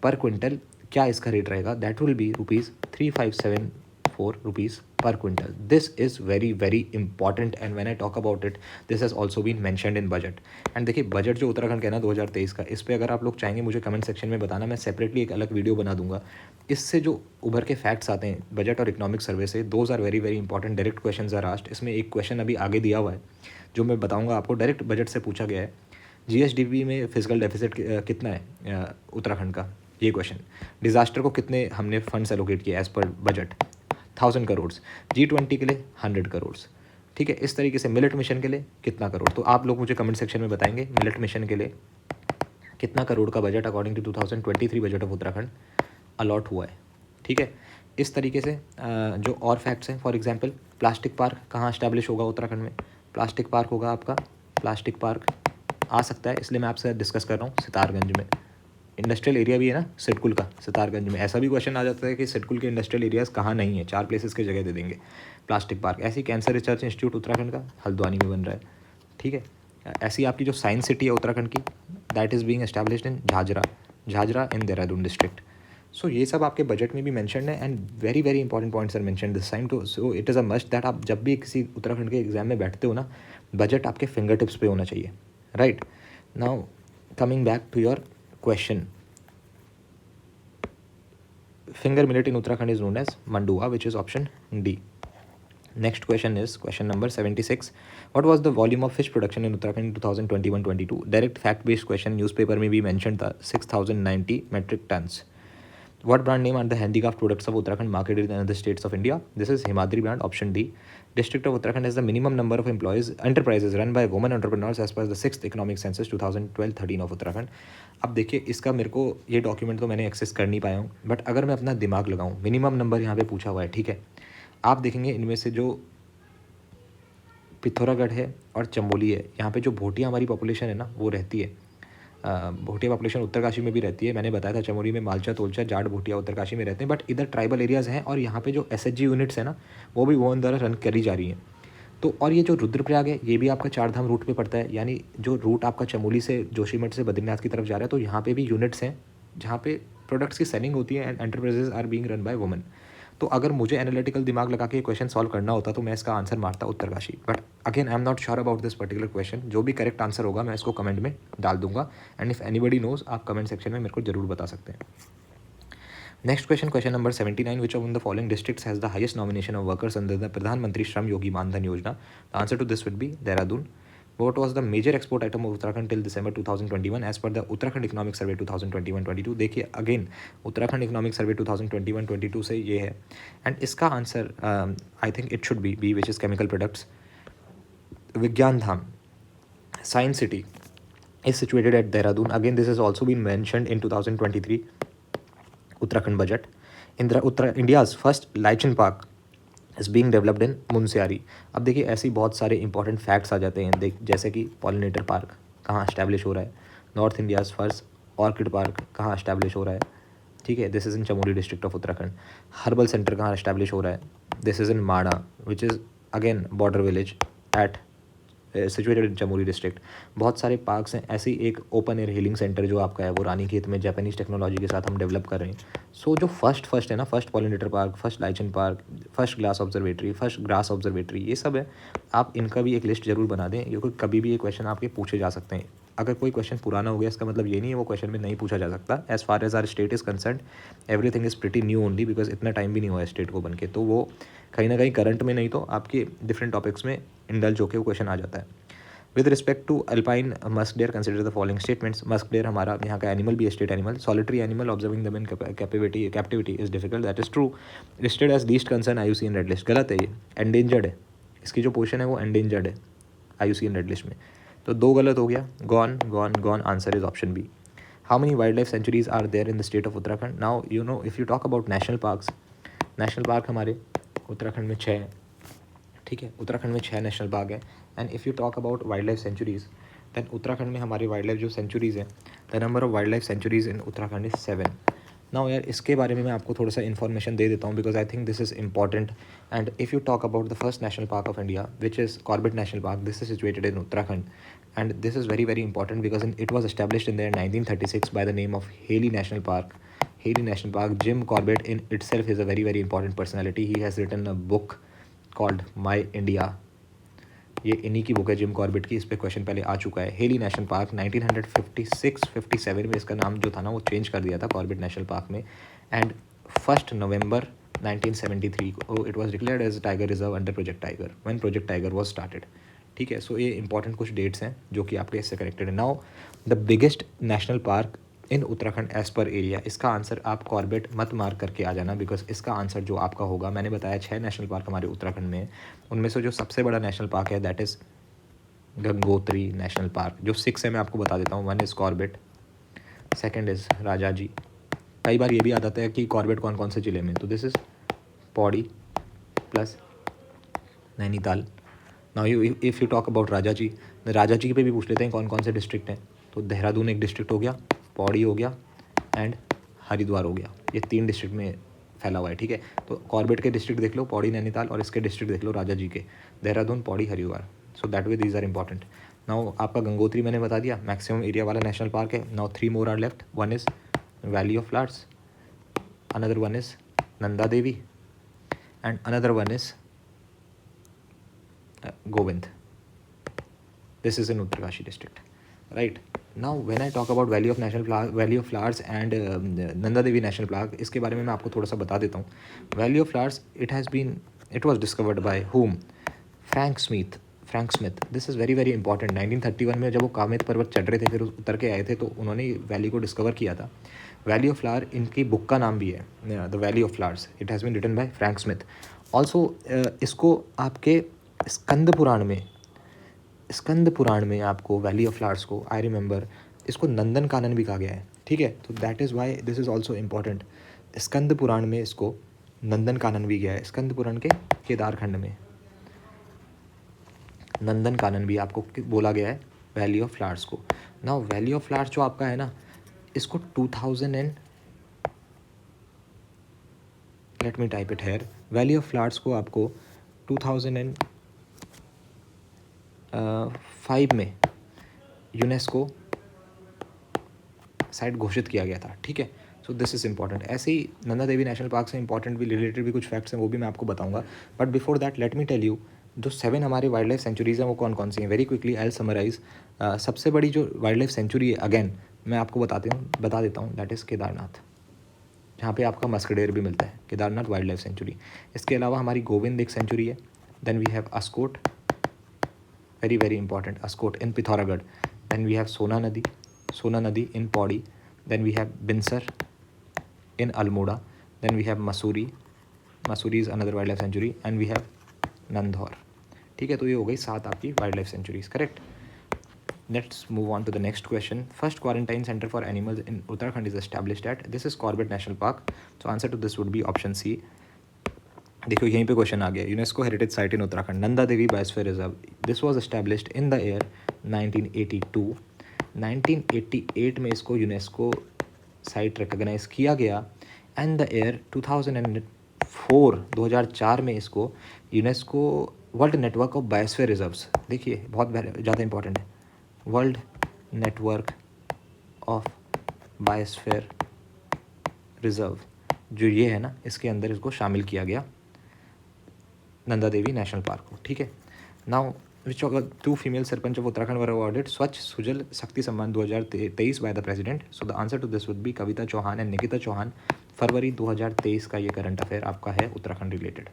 पर क्विंटल क्या इसका रेट रहेगा? That will be ₹3574 per quintal. This is very very important, and when I talk about it, this has also been mentioned in budget. And देखिए budget जो उत्तराखंड का है ना 2023 का, इस पे अगर आप लोग चाहेंगे मुझे कमेंट सेक्शन में बताना, मैं सेपरेटली एक अलग वीडियो बना दूंगा। इससे जो उभर के फैक्ट्स आते हैं बजट और इकोनॉमिक सर्वे से, those are very very important. Direct question are asked. इसमें एक क्वेश्चन अभी आगे दिया हुआ है जो मैं बताऊँगा आपको, डायरेक्ट बजट से पूछा गया है। GSDP में फिजिकल डेफिसिट कितना है उत्तराखंड का? ये क्वेश्चन। डिज़ास्टर को कितने हमने फंड्स एलोकेट किए as per budget? 1000 crore. G20 के लिए 100 करोड़। ठीक है, इस तरीके से मिलेट मिशन के लिए कितना करोड़? तो आप लोग मुझे कमेंट सेक्शन में बताएंगे मिलेट मिशन के लिए कितना करोड़ का budget according to 2023 budget of Uttarakhand allot हुआ है। ठीक है, इस तरीके से जो और फैक्ट्स हैं, फॉर एग्जांपल प्लास्टिक पार्क कहाँ इस्टेब्लिश होगा उत्तराखंड में? प्लास्टिक पार्क होगा आपका, प्लास्टिक पार्क आ सकता है, इसलिए मैं आपसे डिस्कस कर रहा हूँ, सितारगंज में। इंडस्ट्रियल एरिया भी है ना सिडकुल का, सितारगंज में। ऐसा भी क्वेश्चन आ जाता है कि सिडकुल के इंडस्ट्रियल एरियाज़ कहाँ नहीं है, 4 प्लेसेस की जगह दे देंगे प्लास्टिक पार्क। ऐसी कैंसर रिसर्च इंस्टीट्यूट उत्तराखंड का हल्द्वानी में बन रहा है। ठीक है, ऐसी आपकी जो साइंस सिटी है उत्तराखंड की, that is being established in Jhajhra in Dehradun district. So ये सब आपके बजट में भी मेंशन्ड है, and very very important points are mentioned this time too. So it is a must that आप जब भी किसी उत्तराखंड के एग्जाम में बैठते हो ना, बजट आपके फिंगर टिप्स पे होना चाहिए। Right now coming back to your question, finger millet in Uttarakhand is known as mandua, which is option D. Next question is question number 76. What was the volume of fish production in Uttarakhand in 2021-22? Direct fact-based question, newspaper में भी mentioned था, 6090 metric tons. What brand name are the handicraft products of Uttarakhand marketed in other states of India? This is Himadri brand, option D. District of Uttarakhand has the minimum number of enterprises run by women entrepreneurs as per the 6th economic census 2012-13 of Uttarakhand. अब देखिए इसका मेरे को ये document तो मैंने access कर नहीं पाया हूँ, बट अगर मैं अपना दिमाग लगाऊँ, मिनिमम नंबर यहाँ पे पूछा हुआ है। ठीक है, आप देखेंगे इनमें से जो पिथौरागढ़ है और चमोली है, यहाँ पे जो भोटिया हमारी पॉपुलेशन है ना वो रहती है, भोटिया पॉपुलेशन उत्तरकाशी में भी रहती है। मैंने बताया था चमोली में मालचा, तोलचा, जाट, भोटिया उत्तरकाशी में रहते हैं, बट इधर ट्राइबल एरियाज़ हैं और यहाँ पे जो एसएचजी यूनिट्स हैं ना वो भी वो द्वारा रन करी जा रही हैं। तो और ये जो रुद्रप्रयाग है ये भी आपका चारधाम रूट पे पड़ता है, यानी जो रूट आपका चमोली से जोशीमठ से बद्रीनाथ की तरफ जा रहा है, तो यहाँ पे भी यूनिट्स हैं जहाँ पे प्रोडक्ट्स की सेलिंग होती है and enterprises are being run by women. तो अगर मुझे एनालिटिकल दिमाग लगा के क्वेश्चन सॉल्व करना होता तो मैं इसका आंसर मारता Uttarkashi, but again I am not sure about this particular question. जो भी करेक्ट आंसर होगा मैं इसको कमेंट में डाल दूंगा, एंड इफ एनीबडी नोज आप कमेंट सेक्शन में मेरे को जरूर बता सकते हैं। Next question, question number 79. Which of the following districts has the highest nomination of workers under the Pradhan Mantri Shram Yogi Man Dhan Yojana? The answer to this would be Dehradun. What was the major export item of Uttarakhand till December 2021 as per the Uttarakhand Economic Survey 2021-22? देखिए again Uttarakhand economic survey 2021-22 से ये है, and इसका answer I think it should be which is chemical products. Vigyan Dham science city is situated at Dehradun. Again, this has also been mentioned in 2023 Uttarakhand budget. India's first lichen park is being developed in Munsiyari. अब देखिए ऐसी बहुत सारे important facts आ जाते हैं, जैसे कि pollinator park कहाँ इस्टेब्लिश हो रहा है, north India's first orchid park कहाँ इस्टेब्लिश हो रहा है, ठीक है, this is in Chamoli district of Uttarakhand. Herbal centre कहाँ इस्टेब्लिश हो रहा है, this is in Mada which is again border village at situated in Chamoli district. बहुत सारे पार्क्स हैं। ऐसे ही एक ओपन एयर हीलिंग सेंटर जो आपका है वो रानीखेत में जापानीज़ टेक्नोलॉजी के साथ हम डेवलप कर रहे हैं। सो जो फर्स्ट है ना, first pollinator park, first lichen park, first glass observatory, first grass observatory, ये सब है। आप इनका भी एक लिस्ट जरूर बना दें, क्योंकि कभी भी ये क्वेश्चन आपके पूछे जा सकते हैं। अगर कोई क्वेश्चन पुराना हो गया इसका मतलब ये नहीं है वो क्वेश्चन में नहीं पूछा जा सकता। As far as our state is concern everything is pretty new only, because इतना टाइम भी नहीं हुआ है स्टेट को बन के, तो वो कहीं ना कहीं करंट में नहीं तो आपके डिफरेंट टॉपिक्स में इंडल्ज होकर वो क्वेश्चन आ जाता है। With respect to alpine musk deer consider the following statements. Musk deer हमारा यहाँ का एनिमल भी है, state animal. Solitary animal observing them in captivity is difficult, that is true. Listed as least concern IUCN red list, गलत है ये, endangered है। इसकी जो पोजीशन है वो एंडेंजर्ड है IUCN रेड लिस्ट में, तो दो गलत हो गया। Gone gone gone, answer is option B. How many wildlife sanctuaries are there in the state of Uttarakhand? Now you know if you talk about national parks, national park हमारे उत्तराखंड में 6 हैं, ठीक है, उत्तराखंड में 6 नेशनल पार्क हैं। And if you talk about wildlife sanctuaries, then Uttarakhand में हमारी wildlife जो सेंचुरीज़ हैं, the number of wildlife sanctuaries in Uttarakhand is 7। Now यार इसके बारे में मैं आपको थोड़ा सा इन्फॉर्मेशन दे देता हूँ, because I think this is important. And if you talk about the first national park of India which is Corbett national park, this is situated in Uttarakhand, and this is very very important because it was established in the year 1936 by the name of Haley National Park. Haley National Park. Jim Corbett in itself is a very very important personality. He has written a book called My India. ये इन्हीं की book है Jim Corbett की, इस पे question पहले आ चुका है। हेली नेशनल पार्क 1956-57 में इसका नाम जो था ना वो चेंज कर दिया था कॉर्बेट नेशनल पार्क में, एंड 1 नवंबर 1973 को it was declared as tiger reserve under Project Tiger when Project Tiger was started, ठीक है। सो ये इंपॉर्टेंट कुछ डेट्स हैं जो कि आपके इससे कनेक्टेड है। Now the biggest national park in Uttarakhand as per area, इसका आंसर आप कॉर्बेट मत मार्क करके आ जाना, बिकॉज इसका आंसर जो आपका होगा, मैंने बताया 6 नेशनल पार्क हमारे उत्तराखंड में, उनमें से जो सबसे बड़ा नेशनल पार्क है that is Gangotri national park. जो 6 है मैं आपको बता देता हूँ। 1 is Corbett, second is Rajaji. कई बार ये भी आ जाता है कि कॉर्बेट कौन कौन से ज़िले में, तो this is Pauri plus Nainital. Now if you talk about Rajaji, Rajaji पे भी पूछ लेते हैं कौन कौन से डिस्ट्रिक्ट हैं, तो देहरादून एक डिस्ट्रिक्ट हो गया, पौड़ी हो गया एंड हरिद्वार हो गया। ये 3 डिस्ट्रिक्ट में फैला हुआ है, ठीक है। तो कॉर्बेट के डिस्ट्रिक्ट देख लो, पौड़ी नैनीताल, और इसके डिस्ट्रिक्ट देख लो राजाजी के, Dehradun Pauri Haridwar. So that way these are important. Now आपका गंगोत्री मैंने बता दिया, मैक्सिमम एरिया वाला नेशनल पार्क है। Now 3 more are left. 1 is Valley of Flowers, another 1 is Nanda Devi and another 1 is Govind. This is in Uttarkashi district, right? Now when I talk about Valley of Flowers and Nanda Devi National Park, इसके बारे में मैं आपको थोड़ा सा बता देता हूँ। Valley of Flowers it was discovered by whom? Frank Smith. This is very very important. 1931 में जब वो कामेत पर्वत चढ़ रहे थे, फिर उतर के आए थे, तो उन्होंने वैली को डिस्कवर किया था। वैली ऑफ फ्लावर इनकी बुक का नाम भी है, the Valley of Flowers. It has been written by Frank Smith. Also इसको आपके स्कंद पुराण में आपको वैली ऑफ फ्लावर्स को, आई रिमेंबर, इसको नंदन कानन भी कहा गया है, ठीक है। तो that is why this is also important. Skanda Purana में इसको नंदन कानन भी गया है। स्कंद पुराण के केदारखंड में नंदन कानन भी आपको बोला गया है वैली ऑफ फ्लावर्स को। नाउ वैली ऑफ फ्लावर्स जो आपका है ना, इसको 2000 and let me type it here, valley of flowers को आपको 2005 में यूनेस्को साइट घोषित किया गया था, ठीक है। So this is important. ऐसे ही नंदा देवी नेशनल पार्क से इंपॉर्टेंट भी रिलेटेड भी कुछ फैक्ट्स हैं, वो भी मैं आपको बताऊंगा। But before that let me tell you जो 7 हमारे वाइल्ड लाइफ सेंचुरीज़ हैं वो कौन कौन सी हैं। Very quickly I will summarise. सबसे बड़ी जो वाइल्ड लाइफ सेंचुरी है, अगेन मैं आपको बता देता हूँ, दैट इज़ केदारनाथ, जहाँ पे आपका मस्कडेर भी मिलता है, केदारनाथ वाइल्ड लाइफ सेंचुरी। इसके अलावा हमारी गोविंद एक सेंचुरी है। Then we have Askot, very very important, Askot in Pithoragarh. Then we have Sona Nadi in Pauri. Then we have Binsar in Almora. Then we have Mussoorie is another wildlife sanctuary, and we have Nandhaur, ठीक है। तो ये हो गई 7 आपकी wildlife sanctuaries, correct. Let's move on to the next question. First quarantine centre for animals in Uttarakhand is established at, this is Corbett national park. So answer to this would be option C. देखो यहीं पे question आ गया, UNESCO heritage site in Uttarakhand, Nanda Devi biosphere reserve, this was established in the year 1982। 1988 में इसको UNESCO site recognise किया गया। And the year 2004 में इसको UNESCO world network of biosphere reserves, देखिए बहुत ज़्यादा इंपॉर्टेंट है, world network of biosphere reserve जो ये है ना, इसके अंदर इसको शामिल किया गया नंदा देवी नेशनल पार्क को, ठीक है। Now which of the 2 female sarpanch of Uttarakhand were awarded स्वच्छ Sujal Shakti Samman 2023 by the president? So the answer to this would be Kavita Chauhan and Nikita Chauhan. फरवरी 2023 का ये करंट अफेयर आपका है Uttarakhand related.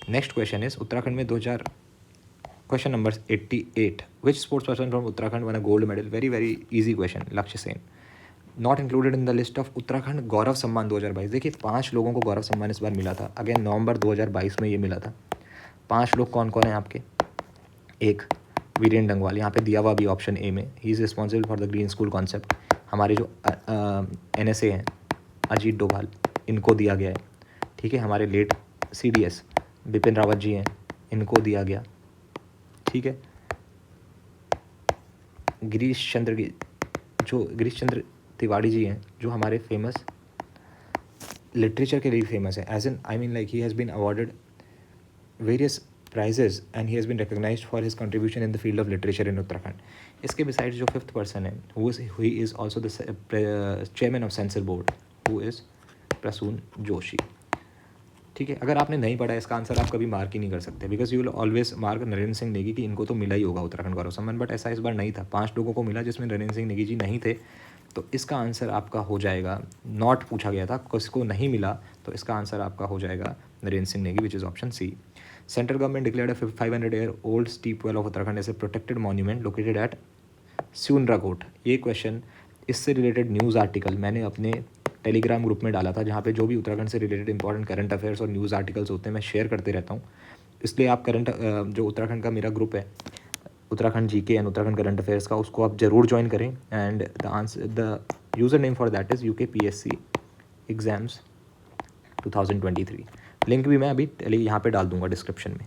Next question is Uttarakhand में 2000, question number 88, which sports person from Uttarakhand won a gold medal? Very very easy question, Lakshya Sen. Not included in the list of Uttarakhand Gaurav Samman 2022। देखिए 5 लोगों को गौरव सम्मान इस बार मिला था, अगेन नवंबर 2022 में ये मिला था। 5 लोग कौन कौन हैं आपके? एक वीरेंद्र डंगवाल, यहाँ पे दिया हुआ भी ऑप्शन ए में, he is responsible for the green school concept. हमारे जो NSA हैं अजीत डोभाल, इनको दिया गया है, ठीक है। हमारे लेट CDS बिपिन रावत जी हैं, इनको दिया गया, ठीक है। गिरीश चंद्र तिवारी जी हैं, जो हमारे फेमस लिटरेचर के लिए फेमस है, as an I mean like he has been awarded various prizes and he has been recognized for his contribution in the field of literature in Uttarakhand. इसके besides जो 5th person है, he is also the chairman of censor board, who is Prasoon Joshi, ठीक है। अगर आपने नहीं पढ़ा इसका आंसर आप कभी मार्क ही नहीं कर सकते, because you will always mark Narendra Singh Negi कि इनको तो मिला ही होगा उत्तराखंड गौरव सम्मान, बट ऐसा इस बार नहीं था। 5 लोगों को मिला जिसमें नरेंद्र सिंह नेगी जी नहीं थे। तो इसका आंसर आपका हो जाएगा, नॉट पूछा गया था, किसको नहीं मिला, तो इसका आंसर आपका हो जाएगा Narendra Singh Negi, which is option C. Central government declared 500-year-old steep well of Uttarakhand as a protected monument located at Syunrakot. ये क्वेश्चन, इससे रिलेटेड न्यूज़ आर्टिकल मैंने अपने टेलीग्राम ग्रुप में डाला था, जहाँ पे जो भी उत्तराखंड से रिलेटेड इंपॉर्टेंट करंट अफेयर्स और न्यूज़ आर्टिकल्स होते हैं मैं शेयर करते रहता हूँ। इसलिए आप जो उत्तराखंड का मेरा ग्रुप है, Uttarakhand GK and Uttarakhand current affairs का, उसको आप ज़रूर ज्वाइन करें। And the user name for that is UKPSC exams 2023। Link भी मैं अभी यहाँ पे डाल दूंगा डिस्क्रिप्शन में।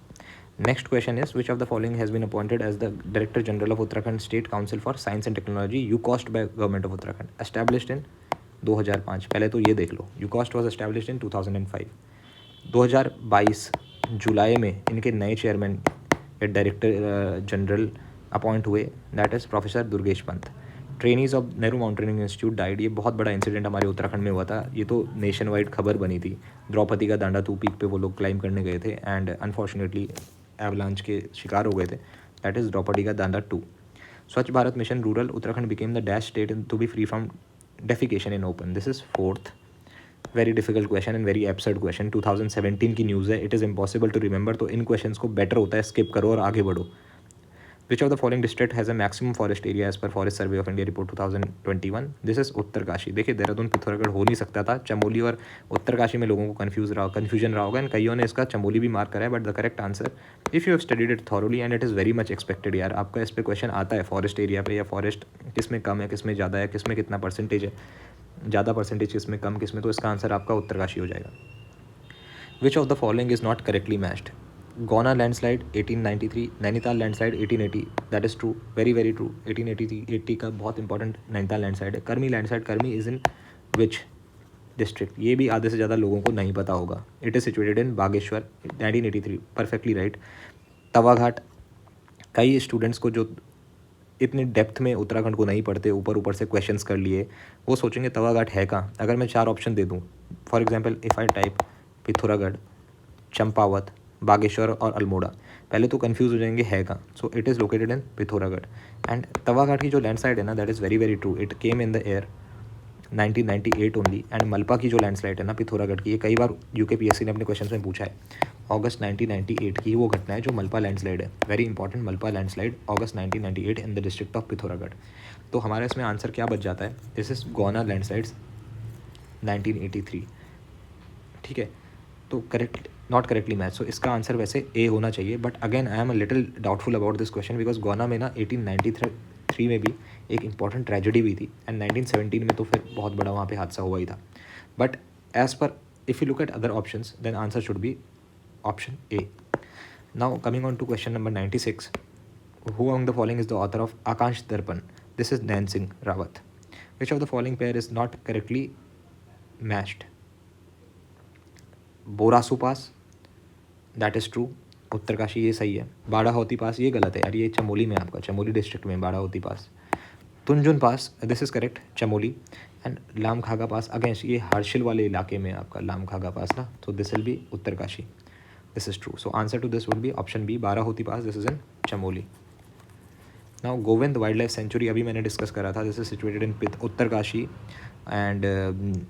Next question is which of the following has been appointed as the director general of Uttarakhand state council for science and technology, UCOST by government of Uttarakhand, established in 2005। पहले तो ये देख लो, यूकॉस्ट वॉज एस्टैब्लिश्ड इन 2005। 2022 जुलाई में इनके नए chairman director general appoint हुए, that is professor Durgesh Pant. Trainees of Nehru mountaineering institute died, ये बहुत बड़ा इंसिडेंट हमारे उत्तराखंड में हुआ था, ये तो नेशन वाइड खबर बनी थी। द्रौपदी का दांडा 2 पीक पे वो लोग क्लाइम करने गए थे एंड अनफॉर्चुनेटली एवलांच के शिकार हो गए थे, दैट इज़ द्रौपदी का Danda 2। Swachh Bharat mission rural, Uttarakhand became the dash state to be free from defecation in open, this is 4th। Very difficult question and very absurd question, 2017 की न्यूज़ है, it is impossible to remember, तो इन question को better होता है skip करो और आगे बढ़ो। Which of the following district has a maximum forest area as per Forest Survey of India report 2021? This is Uttarkashi. देखिए देहरादून पिथौरागढ़ हो नहीं सकता था, चमोली और उत्तरकाशी में लोगों को कन्फ्यूजन रहा होगा, एंड कईयों ने इसका चमोली भी मार्क करा है, but the correct answer, if you have studied it thoroughly and it is very much expected, यार आपका इस पर क्वेश्चन आता है फॉरेस्ट एरिया पे, या फॉरेस्ट किस में कम है किस में ज़्यादा है, किस में कितना परसेंटेज है, ज़्यादा परसेंटेज किस में कम किस में, तो इसका आंसर आपका उत्तरकाशी हो जाएगा। विच of the following is not correctly matched? Gona landslide 1893, Nainital landslide 1880, that is true, very very true. 1880 का बहुत इंपॉर्टेंट नैनीताल लैंडस्लाइड है। कर्मी लैंडस्लाइड, कर्मी इज़ इन विच डिस्ट्रिक्ट, ये भी आधे से ज़्यादा लोगों को नहीं पता होगा। It is situated in Bageshwar, 1983, perfectly right. तवाघाट, कई स्टूडेंट्स को जो इतनी डेप्थ में उत्तराखंड को नहीं पढ़ते, ऊपर ऊपर से क्वेश्चंस कर लिए, वो सोचेंगे तवाघाट है कहाँ। अगर मैं 4 ऑप्शन दे दूँ, for example if I type Pithoragarh, Champawat, Bageshwar और अल्मोड़ा, पहले तो कंफ्यूज हो जाएंगे है कहाँ। So it is located in Pithoragarh. And तवाघाट की जो लैंडस्लाइड है ना, that is very very true, it came in the year 1998 only. And Malpa की जो लैंडस्लाइड है ना पिथौरागढ़ की, ये कई बार यूकेपीएससी ने अपने क्वेश्चन में पूछा है। अगस्त 1998 की वो घटना है जो मलपा लैंडस्लाइड है, very important. Malpa landslide August 1998 in the district of Pithoragarh. तो हमारा इसमें आंसर क्या बच जाता है, दिस इज गोना लैंडस्लाइड्स 1983, ठीक है। तो करेक्ट, नॉट करेक्टली मैच, सो इसका आंसर वैसे ए होना चाहिए। But again I am a little doubtful about this question, because gonna में ना 1893 में भी एक इंपॉर्टेंट ट्रेजेडी भी थी, एंड 1917 में तो फिर बहुत बड़ा वहाँ पे हादसा हुआ ही था। बट एज पर if you look at other options, then answer should be option A. Now coming on to question number 96, who among the following is the author of Akansh Darpan? This is Nayan Singh Rawat. Which of the following pair is not correctly matched? Borasu pass, that is true, Uttarkashi ये सही है। बाड़ाहोती पास ये गलत है यार, ये चमोली में, आपका चमोली डिस्ट्रिक्ट में Barahoti pass. Tunjun pass, this is correct, Chamoli. And Lamkhaga pass, against ये हर्षिल वाले इलाके में आपका लामखागा पास ना, तो this will be Uttarkashi, this is true. So answer to this would be option B, Barahoti pass, this is in Chamoli. Now Govind wild life sanctuary अभी मैंने discuss करा था, this is situated in Uttarkashi. And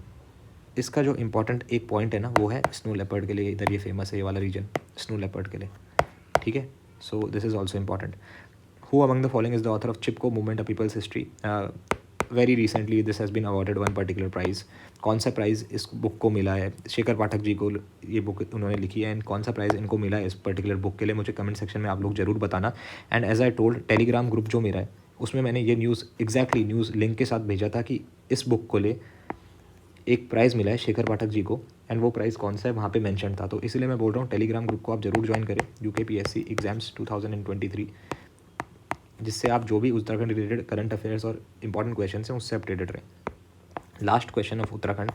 इसका जो इंपॉर्टेंट एक पॉइंट है ना, वो है स्नो लेपर्ड के लिए, इधर ये फेमस है ये वाला रीजन स्नो लेपर्ड के लिए, ठीक है। So this is also important. Who among the following is the author of Chipko movement, a people's history? Very recently this has been awarded one particular prize. कौन सा प्राइज़ इस बुक को मिला है? शेखर पाठक जी को ये बुक उन्होंने लिखी है, एंड कौन सा प्राइज़ इनको मिला है इस पर्टिकुलर बुक के लिए, मुझे कमेंट सेक्शन में आप लोग ज़रूर बताना। And as I told, Telegram group जो मेरा है उसमें मैंने ये न्यूज़ एग्जैक्टली न्यूज़ लिंक के साथ भेजा था कि इस बुक को ले एक प्राइज़ मिला है शेखर पाठक जी को, एंड वो प्राइज़ कौन सा है वहाँ पे मेंशन था। तो इसलिए मैं बोल रहा हूँ टेलीग्राम ग्रुप को आप ज़रूर ज्वाइन करें, यूकेपीएससी एग्जाम्स 2023, जिससे आप जो भी उत्तराखंड रिलेटेड करंट अफेयर्स और इंपॉर्टेंट क्वेश्चन हैं उससे अपडेटेड रहें। Last question of Uttarakhand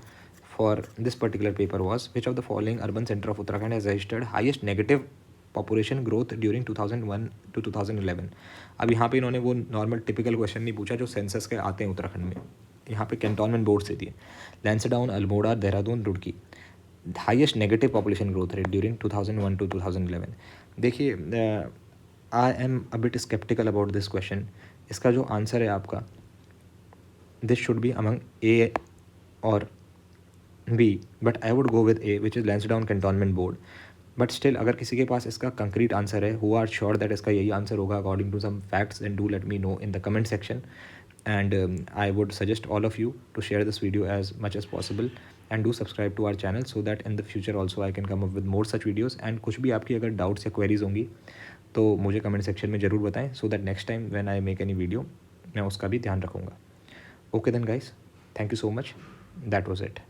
for this particular paper was, which of the following urban centre of Uttarakhand has registered highest negative population growth during 2001 to 2011? अब यहाँ पे इन्होंने वो नॉर्मल टिपिकल क्वेश्चन नहीं पूछा जो सेंसस के आते हैं उत्तराखंड में, यहाँ पे कैंटोनमेंट बोर्ड से दिए। Lansdowne, Almora, Dehradun, Roorkee, highest negative population growth rate during 2001 to 2011। देखिए, I am a bit skeptical about this question. इसका जो आंसर है आपका, this should be among A और B, but I would go with A, which is Lansdowne cantonment board. But still अगर किसी के पास इसका कंक्रीट आंसर है, हु आर श्योर दैट इसका यही आंसर होगा according to some facts, and do let me know in the comment section. And I would suggest all of you to share this video as much as possible, and do subscribe to our channel so that in the future also I can come up with more such videos। and कुछ भी आपकी अगर doubts या queries होंगी तो मुझे comment section में ज़रूर बताएं, so that next time when I make any video मैं उसका भी ध्यान रखूँगा। Okay then guys, thank you so much, that was it।